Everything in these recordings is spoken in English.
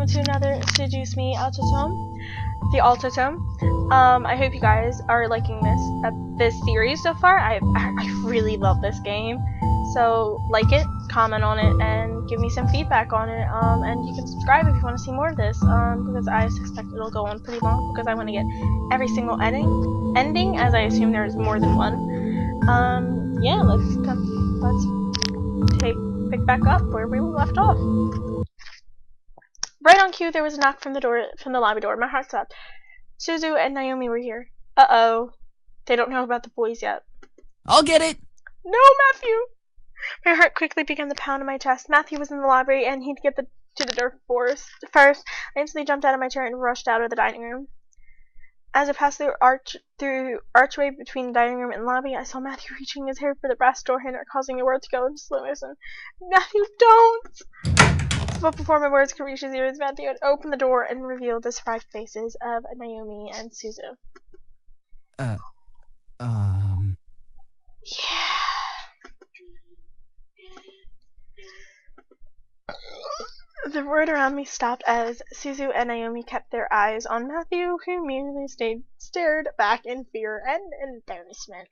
welcome to another Seduce Me Otome, the Otome. I hope you guys are liking this series so far. I really love this game, so like it, comment on it, and give me some feedback on it. And you can subscribe if you want to see more of this. Because I suspect it'll go on pretty long because I want to get every single ending, as I assume there is more than one. Yeah, let's pick back up where we left off. Right on cue, there was a knock from the lobby door. My heart stopped. Suzu and Naomi were here. Uh-oh. They don't know about the boys yet. I'll get it! No, Matthew! My heart quickly began to pound in my chest. Matthew was in the lobby, and he'd get to the door first. I instantly jumped out of my chair and rushed out of the dining room. As I passed through archway between the dining room and lobby, I saw Matthew reaching his hair for the brass door handle, causing the world to go into slow motion. Matthew, don't! But before my words could reach his ears, Matthew had opened the door and revealed the surprised faces of Naomi and Suzu. Yeah. The world around me stopped as Suzu and Naomi kept their eyes on Matthew, who merely stared back in fear and embarrassment.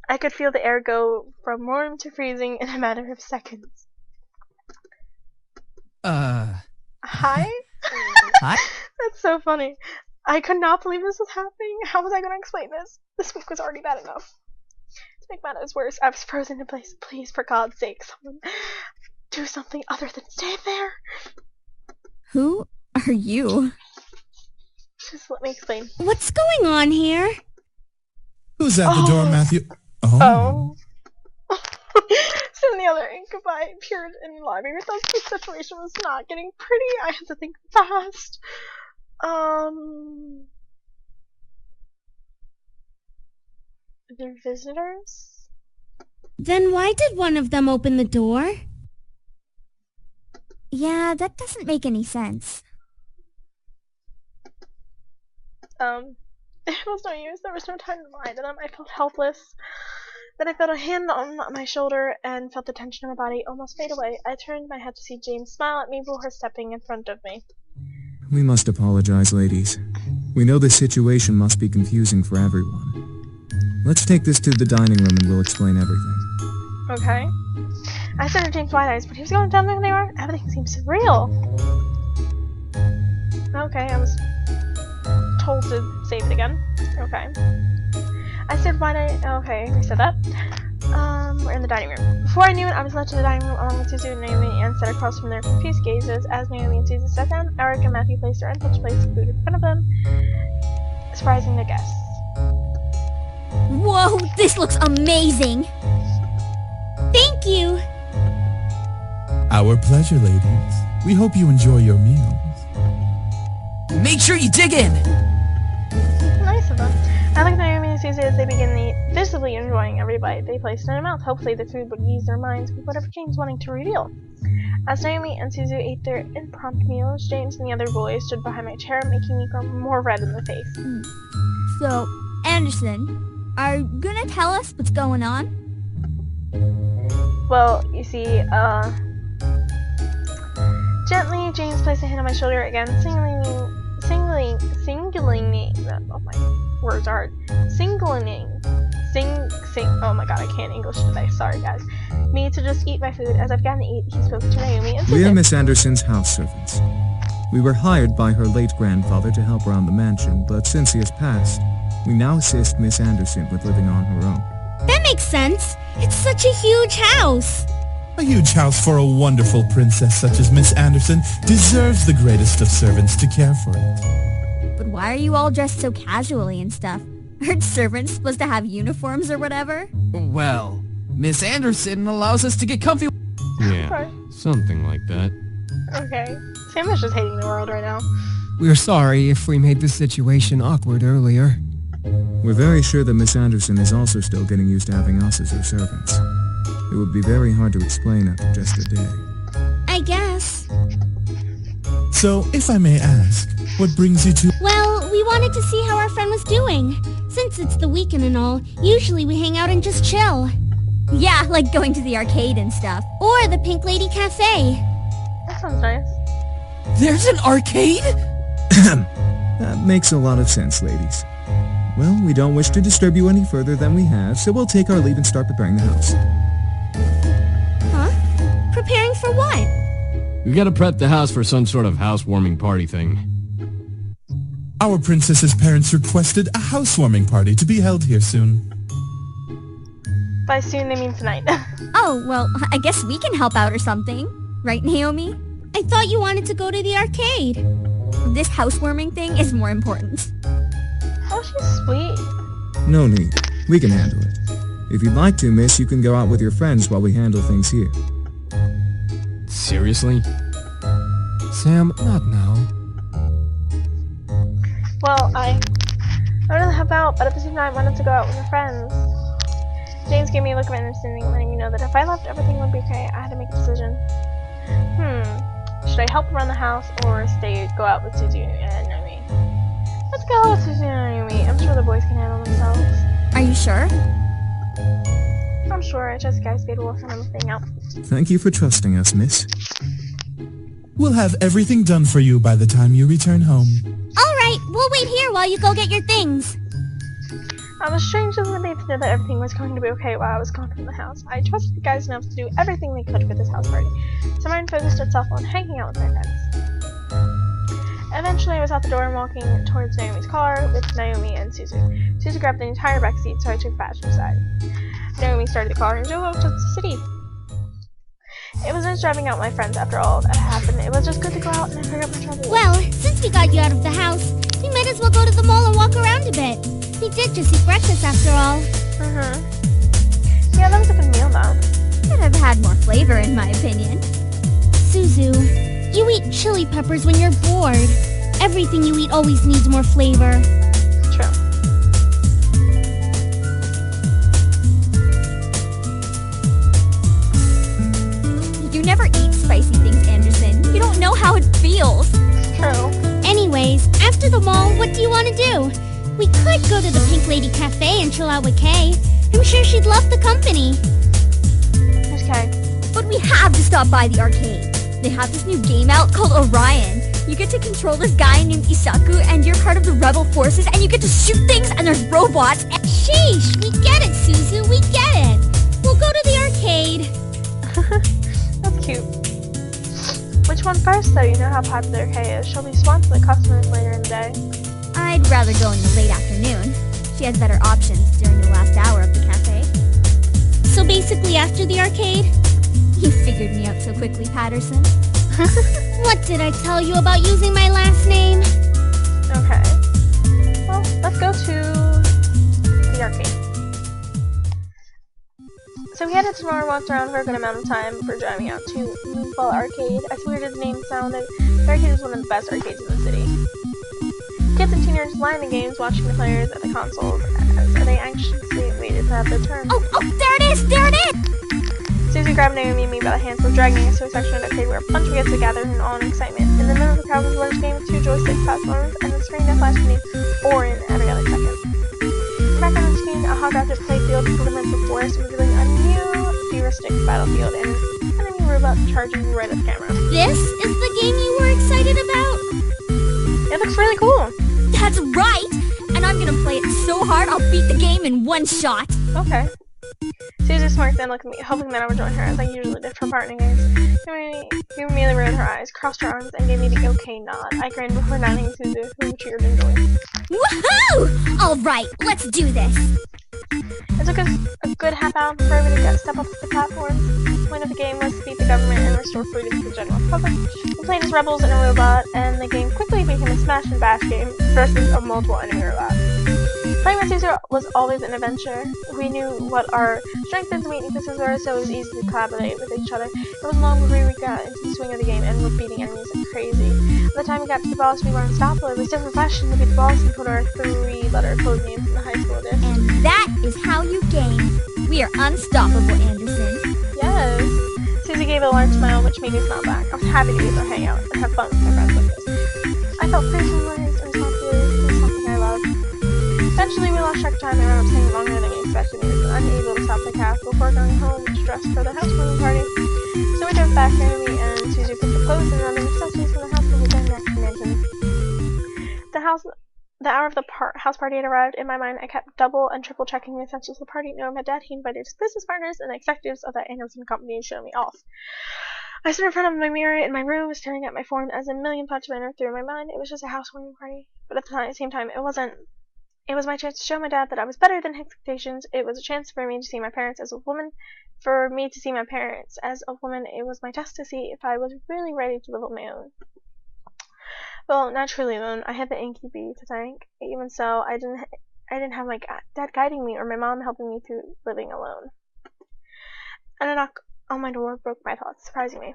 I could feel the air go from warm to freezing in a matter of seconds. Hi? Hi? That's so funny. I could not believe this was happening. How was I going to explain this? This week was already bad enough. To make matters worse, I was frozen in place. Please, for God's sake, someone do something other than stay there. Who are you? Just let me explain. What's going on here? Who's at the door, Matthew? Oh. Soon the other incubi appeared in the lobby with us. The situation was not getting pretty. I had to think fast. They're visitors? Then why did one of them open the door? Yeah, that doesn't make any sense. It was no use. There was no time to lie to them. I felt helpless. Then I felt a hand on my shoulder and felt the tension in my body almost fade away. I turned my head to see James smile at me before stepping in front of me. We must apologize, ladies. We know this situation must be confusing for everyone. Let's take this to the dining room and we'll explain everything. Okay. I stared at James wide eyes, but he was going down there they were. Everything seemed surreal. Okay, I was told to save it again. Okay. I stared wide-eyed. Okay, we said that. We're in the dining room. Before I knew it, I was led to the dining room along with Suzu and Naomi and sat across from their confused gazes. As Naomi and Suzu sat down, Eric and Matthew placed their untouched plates of food in front of them, surprising the guests. Whoa, this looks amazing! Thank you! Our pleasure, ladies. We hope you enjoy your meals. Make sure you dig in! Nice of them. I looked at Naomi and Suzu as they began to eat, visibly enjoying every bite they placed in their mouth. Hopefully the food would ease their minds with whatever James wanting to reveal. As Naomi and Suzu ate their impromptu meals, James and the other boys stood behind my chair, making me go more red in the face. So, Anderson, are you gonna tell us what's going on? Well, you see, gently, James placed a hand on my shoulder again, singling me, oh my words are hard, oh my god, I can't English today, sorry guys, me to just eat my food. As I've gotten to eat, he spoke to Naomi and Suzu. We are Miss Anderson's house servants. We were hired by her late grandfather to help around the mansion, but since he has passed, we now assist Miss Anderson with living on her own. That makes sense! It's such a huge house! A huge house for a wonderful princess such as Miss Anderson deserves the greatest of servants to care for it. But why are you all dressed so casually and stuff? Aren't servants supposed to have uniforms or whatever? Well, Miss Anderson allows us to get comfy. Yeah, something like that. Okay. Sam is just hating the world right now. We're sorry if we made the situation awkward earlier. We're very sure that Miss Anderson is also still getting used to having us as her servants. It would be very hard to explain after just a day. I guess. So, if I may ask, what brings you to— Well, we wanted to see how our friend was doing. Since it's the weekend and all, usually we hang out and just chill. Yeah, like going to the arcade and stuff. Or the Pink Lady Cafe. That sounds nice. There's an arcade? That makes a lot of sense, ladies. Well, we don't wish to disturb you any further than we have, so we'll take our leave and start preparing the house. Huh? Preparing for what? We gotta prep the house for some sort of housewarming party thing. Our princess's parents requested a housewarming party to be held here soon. By soon, they mean tonight. Oh, well, I guess we can help out or something. Right, Naomi? I thought you wanted to go to the arcade. This housewarming thing is more important. Oh, she's sweet. No need. We can handle it. If you'd like to, miss, you can go out with your friends while we handle things here. Seriously? Sam, not now. Well, I wanted to help out, but at the same time, I wanted to go out with my friends. James gave me a look of understanding, letting me know that if I left, everything would be okay. I had to make a decision. Should I help around the house or go out with Suzu and Naomi? Let's go out with Suzu and Naomi. I'm sure the boys can handle themselves. Are you sure? I'm sure. I just guys will work on everything out. Thank you for trusting us, miss. We'll have everything done for you by the time you return home. Alright, we'll wait here while you go get your things. I was strangely relieved to know that everything was going to be okay while I was gone from the house. I trusted the guys enough to do everything they could for this house party, so mine focused itself on hanging out with my friends. Eventually, I was out the door and walking towards Naomi's car with Naomi and Suzu. Suzu grabbed the entire back seat, so I took the passenger side. Naomi started the car and drove out to the city. It was nice driving out with my friends after all that happened. It was just good to go out and forget my troubles. Well, since we got you out of the house, we might as well go to the mall and walk around a bit. We did just eat breakfast after all. Yeah, that was a good meal though. Could have had more flavor in my opinion. Suzu, you eat chili peppers when you're bored. Everything you eat always needs more flavor. True. You never eat spicy things, Anderson. You don't know how it feels. True. Anyways, after the mall, what do you want to do? We could go to the Pink Lady Cafe and chill out with Kay. I'm sure she'd love the company. Who's Kay? But we have to stop by the arcade. They have this new game out called Orion. You get to control this guy named Isaku, and you're part of the rebel forces, and you get to shoot things, and there's robots. And sheesh, we get it, Suzu, we get it. We'll go to the arcade. That's cute. Which one first, though? You know how popular Kay is. She'll be swamped with customers later in the day. I'd rather go in the late afternoon. She has better options during the last hour of the cafe. So basically after the arcade? You figured me out so quickly, Patterson. What did I tell you about using my last name? Okay. Well, let's go to the arcade. So we headed to Nora, walked around for a good amount of time before driving out to Moonfall Arcade. As weird as the name sounded, the arcade is one of the best arcades in the city. Kids and teenagers line the games, watching the players at the consoles as they anxiously waited to have their turn. Oh, there it is! There it is! Susie grabbed Naomi and me by the hands while dragging us to a section of the arcade where a bunch of kids had gathered in awe and excitement. In the middle of the crowd was a large game with 2 joystick platforms and a screen that flashed the name Orin every other second. Back on the screen, a holographic playfield limits the forest, revealing a new futuristic battlefield and an enemy robot charging right at the camera. This is the game you were excited about? It looks really cool. That's right! And I'm gonna play it so hard I'll beat the game in one shot. Okay. Susie smirked and looked at me, hoping that I would join her as I usually did for partner games. She immediately rolled her eyes, crossed her arms, and gave me the okay nod. I grinned before nodding to Susie, who cheered and joined. Woohoo! Alright, let's do this. It took us a good half hour before we could step up to the platform. The point of the game was to beat the government and restore freedom to the general public. We played as rebels and a robot, and the game quickly became a smash and bash game versus a multiple enemy robot. Playing with Caesar was always an adventure. We knew what our strengths and weaknesses were, so it was easy to collaborate with each other. It was long before we got into the swing of the game and were beating enemies like crazy. By the time we got to the boss, we were unstoppable. It was so refreshing to beat the boss and put our 3-letter code names in the high school dish. And that is how you game. We are unstoppable, Anderson. Yes. Susie gave a large smile, which made me smile back. I was happy to be able to hang out and have fun with my friends like this. I felt personalized and responsibility was something I loved. Eventually, we lost track of time and ended up staying longer than we expected. We were unable to stop the cast before going home to dress for the housewarming party. So we drove back, Naomi and Susie picked the clothes and other accessories from the house for the hour of the house party had arrived. In my mind, I kept double and triple checking the essentials of the party. Knowing my dad, he invited his business partners and the executives of that Anderson company to show me off. I stood in front of my mirror in my room, staring at my form as a million thoughts ran through my mind. It was just a housewarming party, but at the same time, it wasn't. It was my chance to show my dad that I was better than his expectations. It was a chance for me to see my parents as a woman. For me to see my parents as a woman, it was my test to see if I was really ready to live on my own. Well, not truly alone. I had the innkeepy to thank. Even so, I didn't have my dad guiding me or my mom helping me through living alone. And a knock on my door broke my thoughts, surprising me.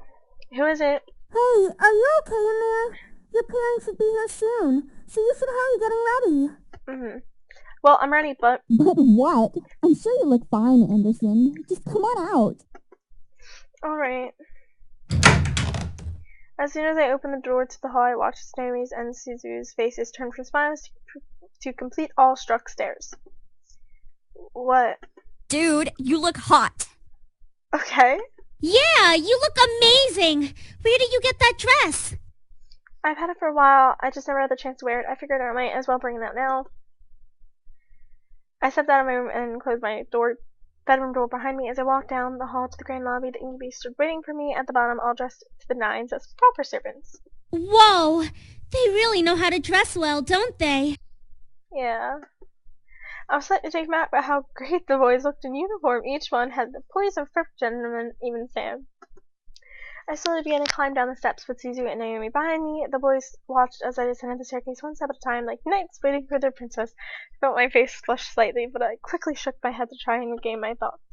Who is it? Hey, are you okay in there? Your parents should be here soon, so you should hurry getting ready. Well, I'm ready, but... But what? I'm sure you look fine, Anderson. Just come on out. Alright. As soon as I opened the door to the hall, I watched Naomi's and Suzu's faces turn from smiles to complete awe-struck stares. What? Dude, you look hot. Okay. Yeah, you look amazing. Where did you get that dress? I've had it for a while. I just never had the chance to wear it. I figured I might as well bring it out now. I stepped out of my room and closed my bedroom door behind me. As I walked down the hall to the grand lobby, the innkeepy stood waiting for me at the bottom, all dressed to the nines as proper servants. Whoa! They really know how to dress well, don't they? Yeah. I was slightly taken back by how great the boys looked in uniform. Each one had the poise of a perfect gentleman, even Sam. I slowly began to climb down the steps with Suzu and Naomi behind me. The boys watched as I descended the staircase one step at a time, like knights waiting for their princess. I felt my face flush slightly, but I quickly shook my head to try and regain my thoughts.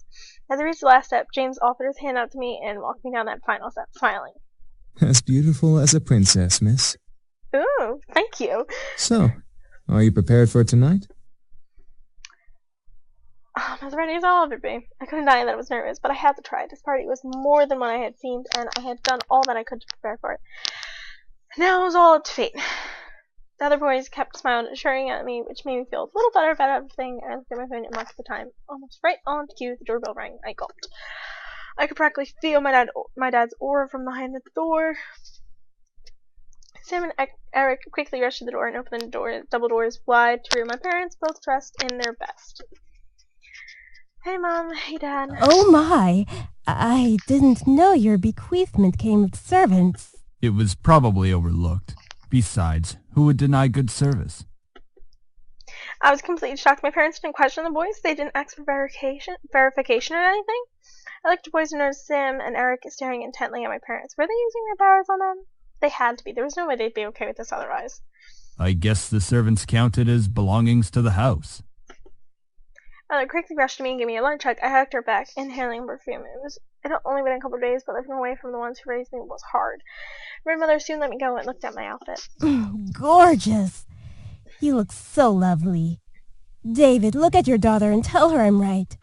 As I reached the last step, James offered his hand out to me and walked me down that final step, smiling. As beautiful as a princess, miss. Ooh, thank you. So, are you prepared for tonight? As ready as I'll ever be. I couldn't deny that I was nervous, but I had to try. This party was more than what I had seemed, and I had done all that I could to prepare for it. Now it was all up to fate. The other boys kept smiling and assuring at me, which made me feel a little better about everything. I looked at my phone and marked the time. Almost right on cue, the doorbell rang. I gulped. I could practically feel my dad's aura from behind the door. Sam and Eric quickly rushed to the door and opened the door, double doors wide to my parents, both dressed in their best. Hey, Mom. Hey, Dad. Oh, my. I didn't know your bequeathment came with servants. It was probably overlooked. Besides, who would deny good service? I was completely shocked. My parents didn't question the boys. They didn't ask for verification or anything. I looked at the boys and noticed Sam and Eric staring intently at my parents. Were they using their powers on them? They had to be. There was no way they'd be okay with this otherwise. I guess the servants counted as belongings to the house. Mother quickly rushed to me and gave me a large hug. I hugged her back, inhaling perfume. It had only been a couple of days, but living away from the ones who raised me was hard. My mother soon let me go and looked at my outfit. Gorgeous. You look so lovely. David, look at your daughter and tell her I'm right.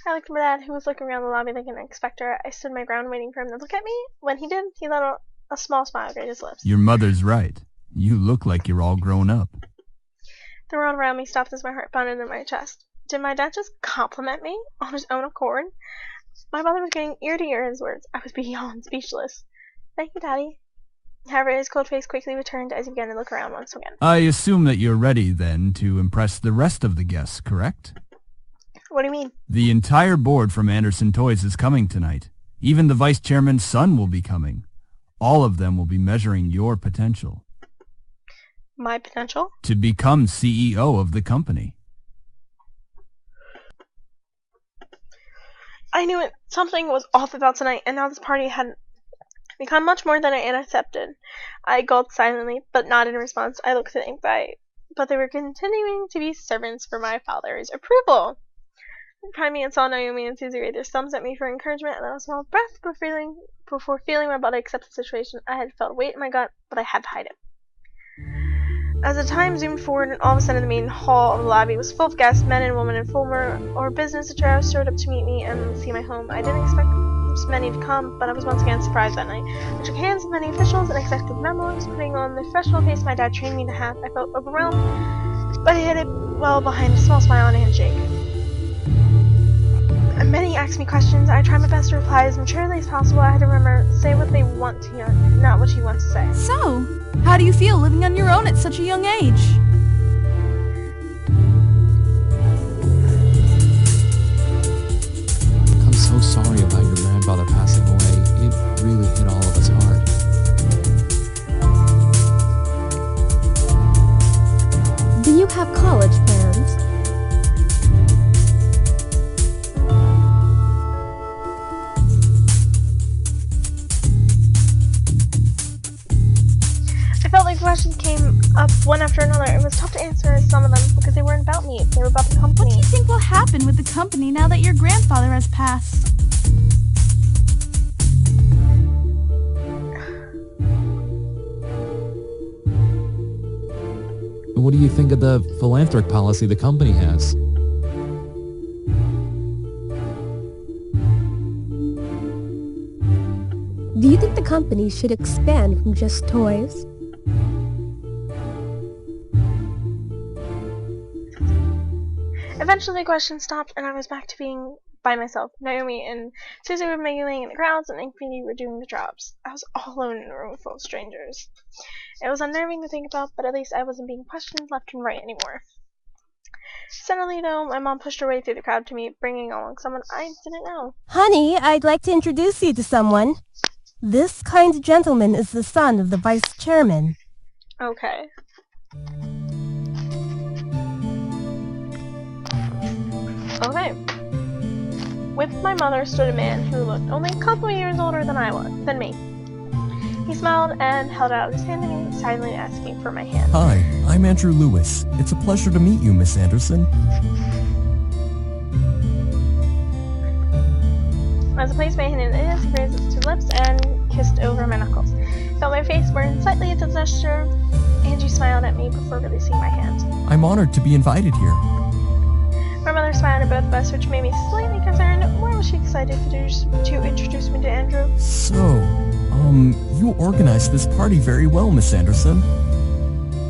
I looked at my dad, who was looking around the lobby like an inspector. I stood my ground waiting for him to look at me. When he did, he let a small smile grate his lips. Your mother's right. You look like you're all grown up. The world around me stopped as my heart pounded in my chest. Did my dad just compliment me on his own accord? My mother was getting ear to ear his words. I was beyond speechless. Thank you, Daddy. However, his cold face quickly returned as he began to look around once again. I assume that you're ready, then, to impress the rest of the guests, correct? What do you mean? The entire board from Anderson Toys is coming tonight. Even the vice chairman's son will be coming. All of them will be measuring your potential. My potential? To become CEO of the company. I knew it. Something was off about tonight, and now this party had become much more than I had accepted. I gulped silently, but nodded in response. I looked at Inkby, but they were continuing to be servants for my father's approval. Behind me and saw Naomi and Susie raise their thumbs at me for encouragement, and then a small breath before feeling my body accept the situation. I had felt a weight in my gut, but I had to hide it. As the time zoomed forward, and all of a sudden the main hall of the lobby was full of guests, men and women in full or business attire showed up to meet me and see my home. I didn't expect many to come, but I was once again surprised that night. I shook hands with many officials and executive memos, putting on the professional face my dad trained me to have. I felt overwhelmed, but he hid it well behind a small smile and a handshake. Many ask me questions. I try my best to reply as maturely as possible. I had to remember, say what they want to hear, not what you want to say. So, how do you feel living on your own at such a young age? I'm so sorry about your grandfather passing away. It really hit all of us hard. Do you have college plans? I felt like the questions came up one after another. It was tough to answer some of them because they weren't about me. They were about the company. What do you think will happen with the company now that your grandfather has passed? What do you think of the philanthropic policy the company has? Do you think the company should expand from just toys? Eventually the question stopped and I was back to being by myself. Naomi and Susie were mingling in the crowds and Infinity were doing the jobs. I was all alone in a room full of strangers. It was unnerving to think about, but at least I wasn't being questioned left and right anymore. Suddenly, though, my mom pushed her way through the crowd to me, bringing along someone I didn't know. Honey, I'd like to introduce you to someone. This kind gentleman is the son of the vice chairman. Okay. Okay. With my mother stood a man who looked only a couple of years older than me. He smiled and held out his hand to me, silently asking for my hand. Hi, I'm Andrew Lewis. It's a pleasure to meet you, Miss Anderson. As I placed my hand in his, he raised his two lips and kissed over my knuckles. Felt my face burn slightly at the gesture. Angie smiled at me before releasing my hand. I'm honored to be invited here. My mother smiled at both of us, which made me slightly concerned. Why was she excited to introduce me to Andrew? So, you organized this party very well, Miss Anderson.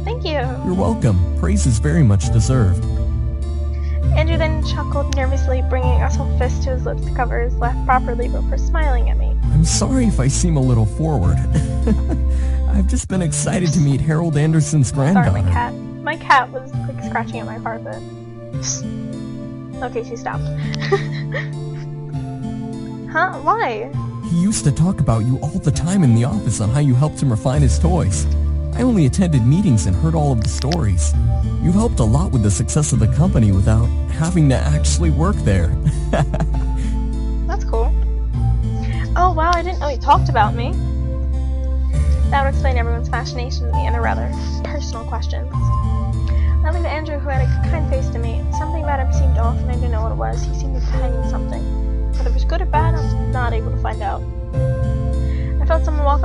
Thank you. You're welcome. Praise is very much deserved. Andrew then chuckled nervously, bringing a whole fist to his lips to cover his laugh properly before smiling at me. I'm sorry if I seem a little forward. I've just been excited to meet Harold Anderson's granddaughter. Sorry, my cat. My cat was like scratching at my carpet. Okay, she stopped. Huh? Why? He used to talk about you all the time in the office on how you helped him refine his toys. I only attended meetings and heard all of the stories. You've helped a lot with the success of the company without having to actually work there. That's cool. Oh wow, I didn't know he talked about me. That would explain everyone's fascination with me and their rather personal questions. I looked at Andrew, who had a kind face to me. Something about him seemed off and I didn't know what it was. He seemed to be hiding something. Whether it was good or bad, I was not able to find out. I felt someone walk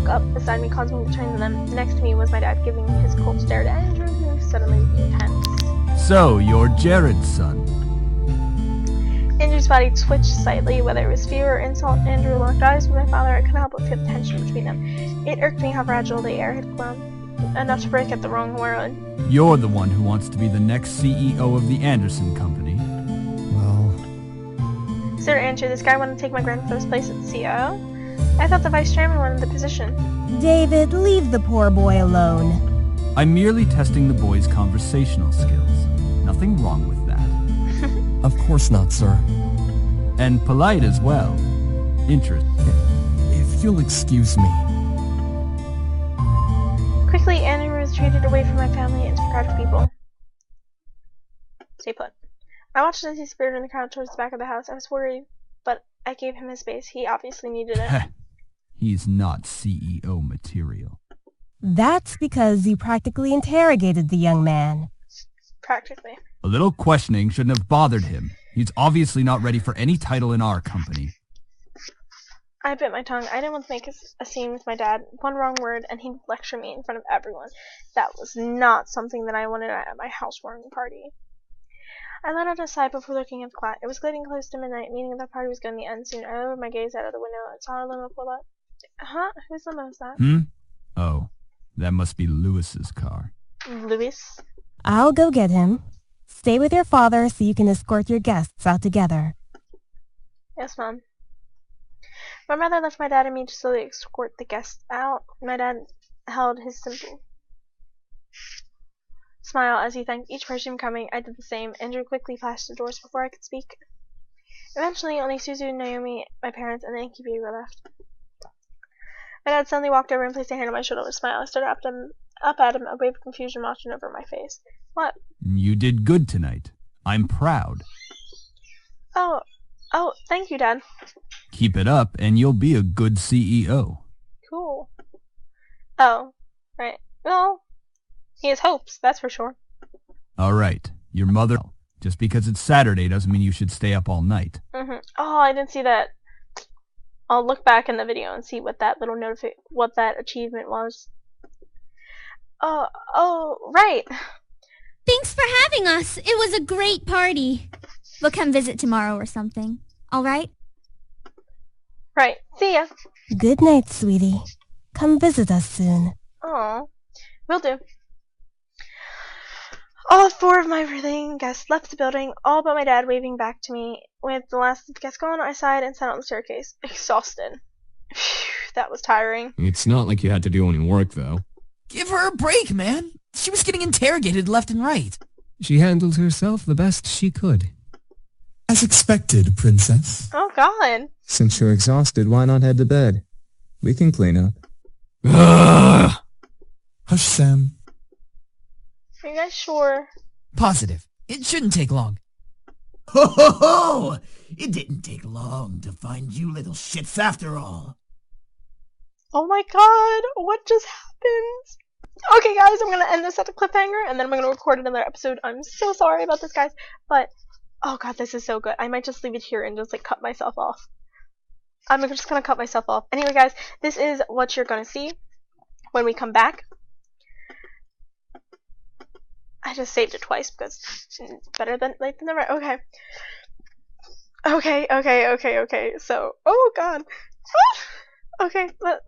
up beside me, causing me to turn to them. Next to me was my dad, giving his cold stare to Andrew, who suddenly became tense. So, you're Jared's son. Andrew's body twitched slightly, whether it was fear or insult. Andrew locked eyes with my father. I couldn't help but feel the tension between them. It irked me how fragile the air had grown, enough to break at the wrong word. You're the one who wants to be the next CEO of the Anderson Company. Well... Sir Andrew, this guy wanted to take my grandfather's place as the CEO? I thought the vice chairman wanted the position. David, leave the poor boy alone. I'm merely testing the boy's conversational skills. Nothing wrong with that. Of course not, sir. And polite as well. Interesting. If you'll excuse me. Quickly, Andrew retreated away from my family into the crowd of people. Stay put. I watched as he disappeared in the crowd towards the back of the house. I was worried, but I gave him his space. He obviously needed it. He's not CEO material. That's because you practically interrogated the young man. Practically. A little questioning shouldn't have bothered him. He's obviously not ready for any title in our company. I bit my tongue. I didn't want to make a scene with my dad. One wrong word, and he'd lecture me in front of everyone. That was not something that I wanted at my housewarming party. I let out a sigh before looking at the clock. It was getting close to midnight, meaning the party was going to end soon. I lowered my gaze out of the window and saw a limo pull up. Huh? Whose limo is that? Oh, that must be Lewis's car. Lewis? I'll go get him. Stay with your father so you can escort your guests out together. Yes, Mom. My mother left my dad and me to slowly escort the guests out. My dad held his simple smile as he thanked each person coming. I did the same. Andrew quickly flashed the doors before I could speak. Eventually, only Suzu, Naomi, my parents, and the innkeeper were left. My dad suddenly walked over and placed a hand on my shoulder with a smile. I stared up at him, a wave of confusion washing over my face. What? You did good tonight. I'm proud. Oh, thank you, Dad. Keep it up, and you'll be a good CEO. Cool. Oh, right. Well, he has hopes, that's for sure. All right. Your mother... Just because it's Saturday doesn't mean you should stay up all night. Oh, I didn't see that. I'll look back in the video and see what that little what that achievement was. Oh, right. Thanks for having us. It was a great party. We'll come visit tomorrow or something. All right? Right. See ya. Good night, sweetie. Come visit us soon. Oh, will do. All 4 of my visiting guests left the building, all but my dad waving back to me. With the last of the guests gone, I sighed and sat on the staircase, exhausted. Phew, that was tiring. It's not like you had to do any work, though. Give her a break, man. She was getting interrogated left and right. She handled herself the best she could. As expected, Princess. Oh, God. Since you're exhausted, why not head to bed? We can clean up. Hush, Sam. Are you guys sure? Positive. It shouldn't take long. Ho ho ho! It didn't take long to find you little shits after all. Oh my God, what just happened? Okay, guys, I'm gonna end this at a cliffhanger, and then I'm gonna record another episode. I'm so sorry about this, guys, but oh God, this is so good. I might just leave it here and just like cut myself off. I'm just gonna cut myself off. Anyway, guys, this is what you're gonna see when we come back. I just saved it twice because it's better than late than never. Okay. So, oh God. Okay, let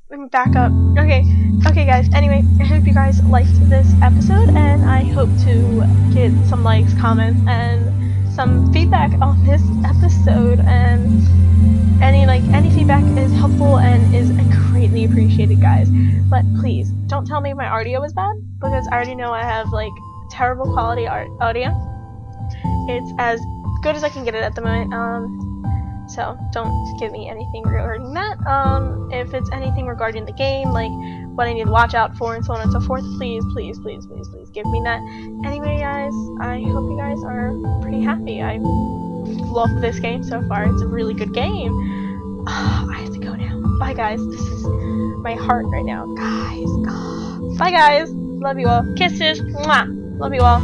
me back up. Okay, guys. Anyway, I hope you guys liked this episode, and I hope to get some likes, comments, and some feedback on this episode. And any feedback is helpful and is greatly appreciated, guys. But please don't tell me my audio is bad, because I already know I have like terrible quality audio. It's as good as I can get it at the moment. So don't give me anything regarding that. If it's anything regarding the game, like what I need to watch out for and so on and so forth, please give me that. Anyway, guys, I hope you guys are pretty happy. I love this game so far. It's a really good game. I have to go now. Bye, guys. This is my heart right now. Guys. Bye, guys. Love you all. Kisses. Mwah. Love you all.